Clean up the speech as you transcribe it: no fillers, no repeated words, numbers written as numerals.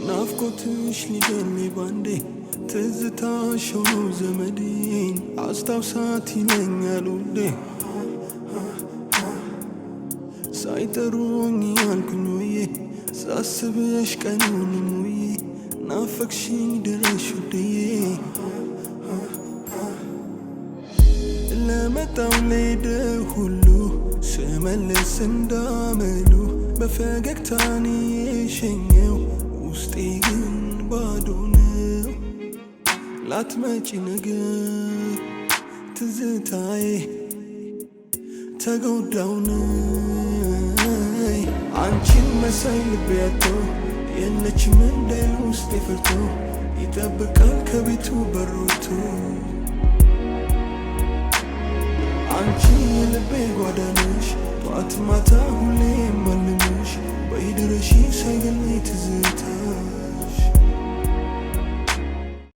ናፍቆትሽ ሊገለኝ ባንዴ ትዝታሽ ሆኖ ዘመዴን አስታውሳት ይለኛል ውዴ ሳይጠሩኝ ያልኩኝ ውዬ ሳስብሽ ቀኑንም ውዬ ናፈቅሽኝ ድረሽ ውዴዬ ለመጣው ለሄደ ሁሉ ስመለስ እንዳመሉ በፈገግታን የሸኘው ውስጤ ግን ባዶ ነው ላትመጪ ነገር ትዝታዬ ተጎዳው ነይ አንቺን መሳይ ልቤ አጥቶ የለችም እንደ ውስጤ ፈርቶ ይጠብቃል ከቤቱ በሮቶ አንቺ የልቤ ጓዳ ነሽ ጠዋት ማታ ሁሌ የማልምሽ በይድረሺ ሳይገለኝ